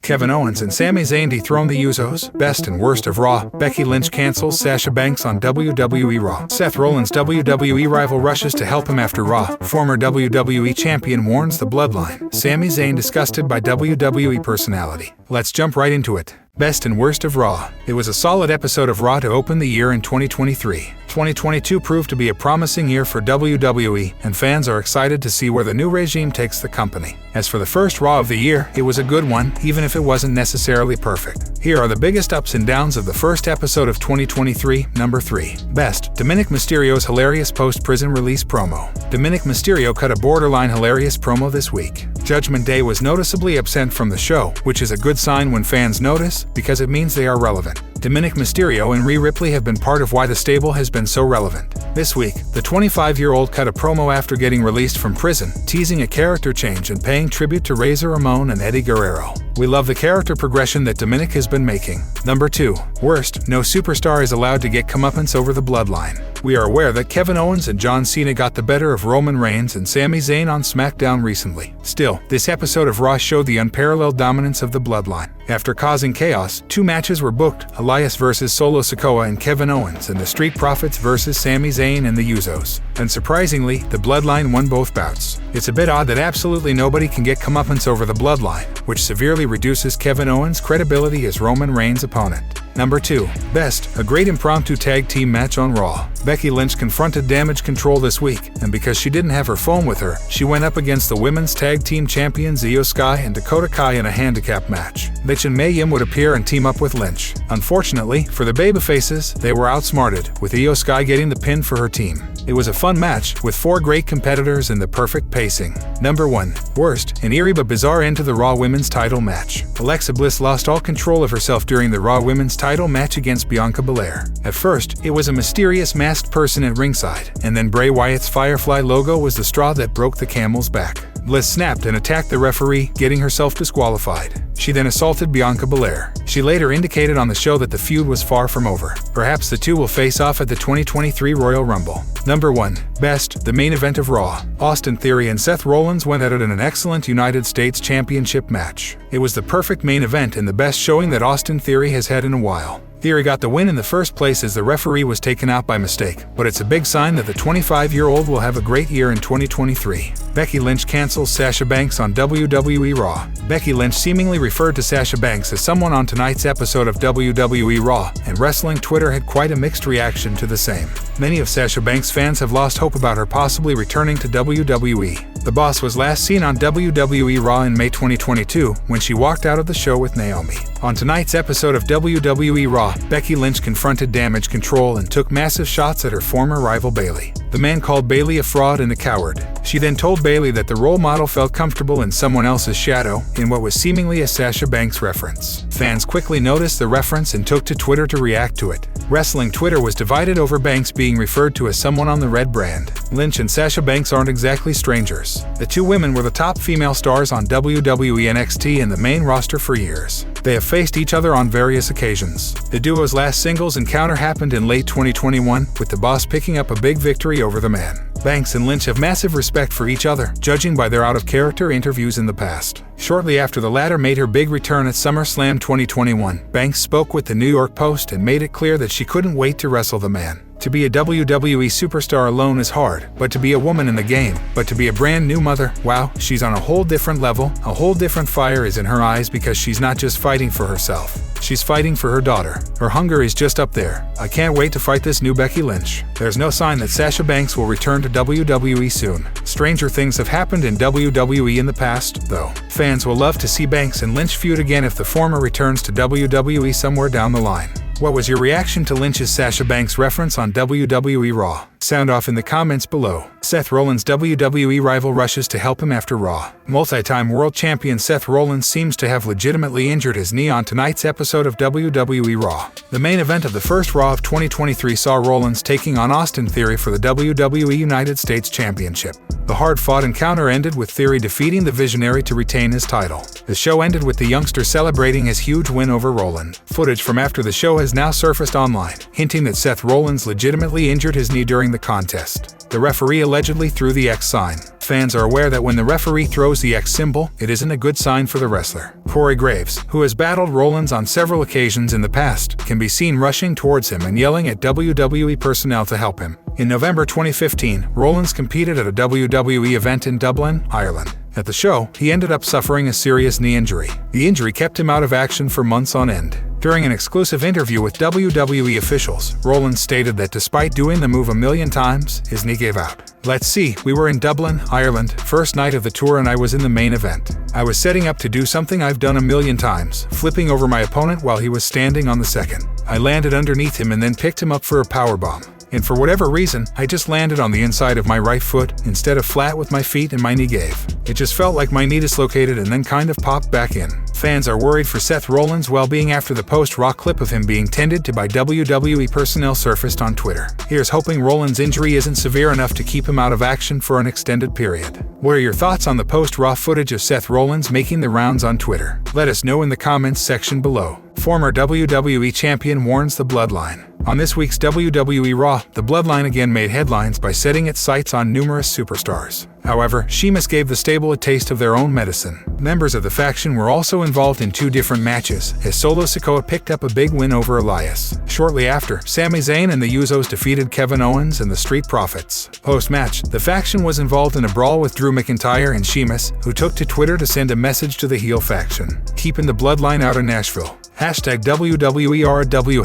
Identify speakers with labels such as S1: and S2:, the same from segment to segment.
S1: Kevin Owens and Sami Zayn dethrone the Usos. Best and worst of Raw. Becky Lynch cancels Sasha Banks on WWE Raw. Seth Rollins' WWE rival rushes to help him after Raw. Former WWE champion warns the Bloodline. Sami Zayn disgusted by WWE personality. Let's jump right into it. Best and worst of Raw. It was a solid episode of Raw to open the year in 2023. 2022 proved to be a promising year for WWE, and fans are excited to see where the new regime takes the company. As for the first Raw of the year, it was a good one, even if it wasn't necessarily perfect. Here are the biggest ups and downs of the first episode of 2023. Number 3. Best. Dominik Mysterio's hilarious post-prison release promo. Dominik Mysterio cut a borderline hilarious promo this week. Judgment Day was noticeably absent from the show, which is a good sign when fans notice, because it means they are relevant. Dominik Mysterio and Rhea Ripley have been part of why the stable has been so relevant. This week, the 25-year-old cut a promo after getting released from prison, teasing a character change and paying tribute to Razor Ramon and Eddie Guerrero. We love the character progression that Dominik has been making. Number 2. Worst. No superstar is allowed to get comeuppance over the Bloodline. We are aware that Kevin Owens and John Cena got the better of Roman Reigns and Sami Zayn on SmackDown recently. Still, this episode of Raw showed the unparalleled dominance of the Bloodline. After causing chaos, 2 matches were booked: Elias vs. Solo Sikoa and Kevin Owens, and the Street Profits vs. Sami Zayn and the Usos. And surprisingly, the Bloodline won both bouts. It's a bit odd that absolutely nobody can get comeuppance over the Bloodline, which severely reduces Kevin Owens' credibility as Roman Reigns' opponent. Number 2. Best. A great impromptu tag team match on Raw. Becky Lynch confronted Damage Control this week, and because she didn't have her phone with her, she went up against the women's tag team champions Io Sky and Dakota Kai in a handicap match. Mitch and Mae Yim would appear and team up with Lynch. Unfortunately, for the babyfaces, they were outsmarted, with Io Sky getting the pin for her team. It was a fun match, with 4 great competitors and the perfect pacing. Number 1. Worst. An eerie but bizarre end to the Raw Women's title match. Alexa Bliss lost all control of herself during the Raw Women's title match against Bianca Belair. At first, it was a mysterious masked person at ringside, and then Bray Wyatt's Firefly logo was the straw that broke the camel's back. Bliss snapped and attacked the referee, getting herself disqualified. She then assaulted Bianca Belair. She later indicated on the show that the feud was far from over. Perhaps the two will face off at the 2023 Royal Rumble. Number 1. Best. The main event of Raw. Austin Theory and Seth Rollins went at it in an excellent United States Championship match. It was the perfect main event and the best showing that Austin Theory has had in a while. Theory got the win in the first place as the referee was taken out by mistake, but it's a big sign that the 25-year-old will have a great year in 2023. Becky Lynch cancels Sasha Banks on WWE Raw. Becky Lynch seemingly referred to Sasha Banks as someone on tonight's episode of WWE Raw, and wrestling Twitter had quite a mixed reaction to the same. Many of Sasha Banks' fans have lost hope about her possibly returning to WWE. The Boss was last seen on WWE Raw in May 2022 when she walked out of the show with Naomi. On tonight's episode of WWE Raw, Becky Lynch confronted Damage Control and took massive shots at her former rival Bayley. The man called Bayley a fraud and a coward. She then told Bayley that the role model felt comfortable in someone else's shadow, in what was seemingly a Sasha Banks reference. Fans quickly noticed the reference and took to Twitter to react to it. Wrestling Twitter was divided over Banks being referred to as someone on the red brand. Lynch and Sasha Banks aren't exactly strangers. The 2 women were the top female stars on WWE NXT and the main roster for years. They have faced each other on various occasions. The duo's last singles encounter happened in late 2021, with the Boss picking up a big victory over the man. Banks and Lynch have massive respect for each other, judging by their out-of-character interviews in the past. Shortly after the latter made her big return at SummerSlam 2021, Banks spoke with the New York Post and made it clear that she couldn't wait to wrestle the man. To be a WWE superstar alone is hard, but to be a woman in the game, but to be a brand new mother, wow, she's on a whole different level. A whole different fire is in her eyes because she's not just fighting for herself. She's fighting for her daughter. Her hunger is just up there. I can't wait to fight this new Becky Lynch. There's no sign that Sasha Banks will return to WWE soon. Stranger things have happened in WWE in the past, though. Fans will love to see Banks and Lynch feud again if the former returns to WWE somewhere down the line. What was your reaction to Lynch's Sasha Banks reference on WWE Raw? Sound off in the comments below. Seth Rollins' WWE rival rushes to help him after Raw. Multi-time world champion Seth Rollins seems to have legitimately injured his knee on tonight's episode of WWE Raw. The main event of the first Raw of 2023 saw Rollins taking on Austin Theory for the WWE United States Championship. The hard-fought encounter ended with Theory defeating the Visionary to retain his title. The show ended with the youngster celebrating his huge win over Rollins. Footage from after the show has now surfaced online, hinting that Seth Rollins legitimately injured his knee during the contest. the referee allegedly threw the X sign. Fans are aware that when the referee throws the X symbol, it isn't a good sign for the wrestler. Corey Graves, who has battled Rollins on several occasions in the past, can be seen rushing towards him and yelling at WWE personnel to help him. In November 2015, Rollins competed at a WWE event in Dublin, Ireland. At the show, he ended up suffering a serious knee injury. The injury kept him out of action for months on end. During an exclusive interview with WWE officials, Rollins stated that despite doing the move a million times, his knee gave out. Let's see, we were in Dublin, Ireland, first night of the tour, and I was in the main event. I was setting up to do something I've done a million times, flipping over my opponent while he was standing on the second. I landed underneath him and then picked him up for a powerbomb. And for whatever reason, I just landed on the inside of my right foot instead of flat with my feet, and my knee gave. It just felt like my knee dislocated and then kind of popped back in. Fans are worried for Seth Rollins' well-being after the post-Raw clip of him being tended to by WWE personnel surfaced on Twitter. Here's hoping Rollins' injury isn't severe enough to keep him out of action for an extended period. What are your thoughts on the post-Raw footage of Seth Rollins making the rounds on Twitter? Let us know in the comments section below. Former WWE champion warns the Bloodline. On this week's WWE Raw, the Bloodline again made headlines by setting its sights on numerous superstars. However, Sheamus gave the stable a taste of their own medicine. Members of the faction were also involved in 2 different matches, as Solo Sikoa picked up a big win over Elias. Shortly after, Sami Zayn and the Usos defeated Kevin Owens and the Street Profits. Post-match, the faction was involved in a brawl with Drew McIntyre and Sheamus, who took to Twitter to send a message to the heel faction, keeping the Bloodline out of Nashville. #WWERW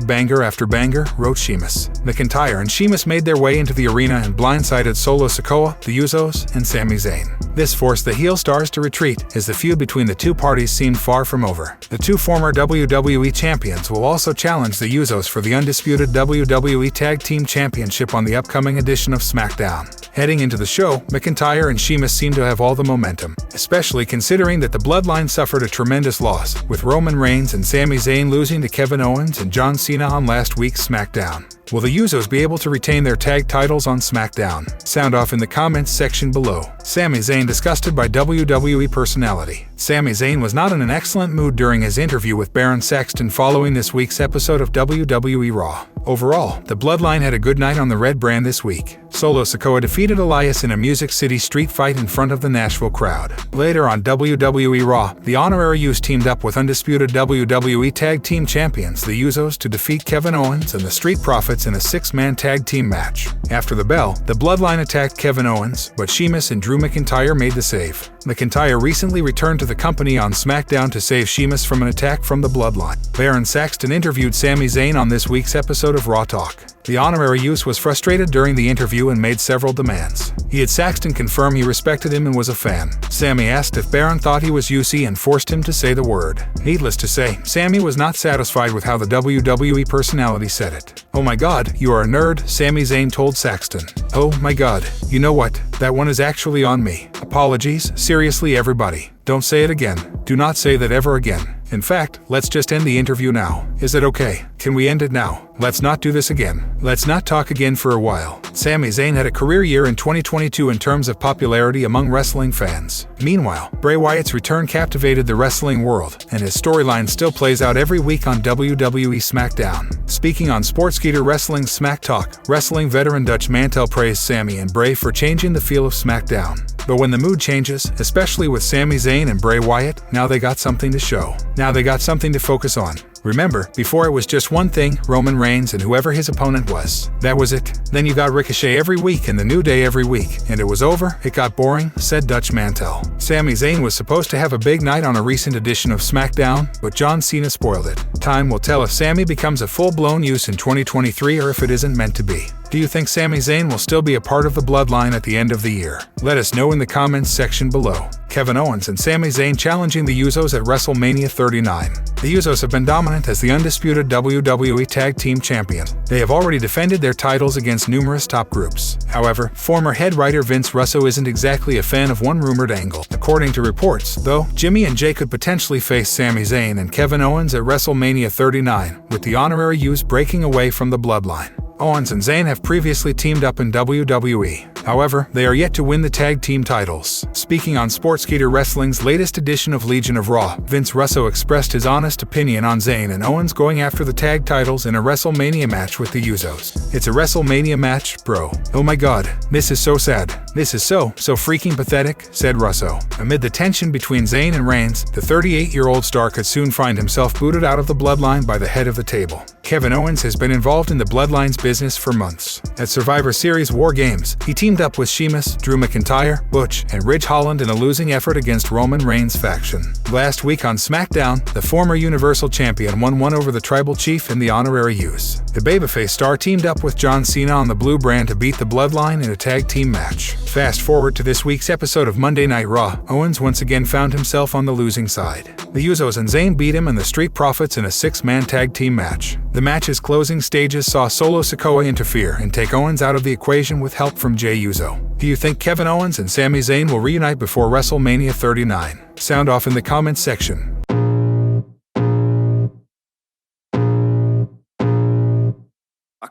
S1: #banger after banger, wrote Sheamus. McIntyre and Sheamus made their way into the arena and blindsided Solo Sikoa, the Usos, and Sami Zayn. This forced the heel stars to retreat, as the feud between the two parties seemed far from over. The 2 former WWE champions will also challenge the Usos for the undisputed WWE Tag Team Championship on the upcoming edition of SmackDown. Heading into the show, McIntyre and Sheamus seem to have all the momentum, especially considering that the Bloodline suffered a tremendous loss, with Roman Reigns and Sami Zayn losing to Kevin Owens and John Cena on last week's SmackDown. Will the Usos be able to retain their tag titles on SmackDown? Sound off in the comments section below. Sami Zayn disgusted by WWE personality. Sami Zayn was not in an excellent mood during his interview with Baron Saxton following this week's episode of WWE Raw. Overall, the Bloodline had a good night on the red brand this week. Solo Sikoa defeated Elias in a Music City street fight in front of the Nashville crowd. Later on WWE Raw, the Honorary Usos teamed up with undisputed WWE Tag Team Champions, the Usos, to defeat Kevin Owens and the Street Profits in a 6-man tag team match. After the bell, the Bloodline attacked Kevin Owens, but Sheamus and Drew McIntyre made the save. McIntyre recently returned to the company on SmackDown to save Sheamus from an attack from the Bloodline. Baron Saxton interviewed Sami Zayn on this week's episode of Raw Talk. The Honorary Usos was frustrated during the interview and made several demands. He had Saxton confirm he respected him and was a fan. Sami asked if Baron thought he was UC and forced him to say the word. Needless to say, Sami was not satisfied with how the WWE personality said it. "Oh my god, you are a nerd," Sami Zayn told Saxton. "Oh my god, you know what? That one is actually on me. Apologies, seriously everybody. Don't say it again. Do not say that ever again. In fact, let's just end the interview now. Is it okay? Can we end it now? Let's not do this again. Let's not talk again for a while." Sami Zayn had a career year in 2022 in terms of popularity among wrestling fans. Meanwhile, Bray Wyatt's return captivated the wrestling world, and his storyline still plays out every week on WWE SmackDown. Speaking on Sportskeeda Wrestling Smack Talk, wrestling veteran Dutch Mantel praised Sami and Bray for changing the feel of SmackDown. But when the mood changes, especially with Sami Zayn and Bray Wyatt, now they got something to show. Now they got something to focus on. Remember, before it was just one thing, Roman Reigns and whoever his opponent was. That was it. Then you got Ricochet every week and the New Day every week, and it was over, it got boring, said Dutch Mantel. Sami Zayn was supposed to have a big night on a recent edition of SmackDown, but John Cena spoiled it. Time will tell if Sami becomes a full-blown use in 2023 or if it isn't meant to be. Do you think Sami Zayn will still be a part of the Bloodline at the end of the year? Let us know in the comments section below. Kevin Owens and Sami Zayn challenging the Usos at WrestleMania 39. The Usos have been dominant as the undisputed WWE Tag Team Champions. They have already defended their titles against numerous top groups. However, former head writer Vince Russo isn't exactly a fan of one rumored angle. According to reports, though, Jimmy and Jay could potentially face Sami Zayn and Kevin Owens at WrestleMania 39, with the Honorary Usos breaking away from the Bloodline. Owens and Zayn have previously teamed up in WWE. However, they are yet to win the tag team titles. Speaking on Sportskeeda Wrestling's latest edition of Legion of Raw, Vince Russo expressed his honest opinion on Zayn and Owens going after the tag titles in a WrestleMania match with the Usos. "It's a WrestleMania match, bro. Oh my god, this is so sad. This is so freaking pathetic," said Russo. Amid the tension between Zayn and Reigns, the 38-year-old star could soon find himself booted out of the Bloodline by the head of the table. Kevin Owens has been involved in the Bloodline's business for months. At Survivor Series War Games, he teamed up with Sheamus, Drew McIntyre, Butch, and Ridge Holland in a losing effort against Roman Reigns' faction. Last week on SmackDown, the former Universal Champion won one over the Tribal Chief in the honorary use. The babyface star teamed up with John Cena on the Blue Brand to beat the Bloodline in a tag team match. Fast forward to this week's episode of Monday Night Raw, Owens once again found himself on the losing side. The Usos and Zayn beat him and the Street Profits in a 6-man tag team match. The match's closing stages saw Solo Sikoa interfere and take Owens out of the equation with help from Jey Uso. Do you think Kevin Owens and Sami Zayn will reunite before WrestleMania 39? Sound off in the comments section.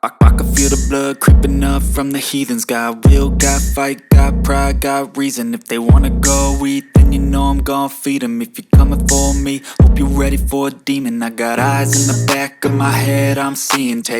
S2: I can feel the blood creeping up from the heathens. Got will, got fight, got pride, got reason. If they wanna go eat, then you know I'm gon' feed them. If you're coming for me, hope you're ready for a demon. I got eyes in the back of my head, I'm seeing.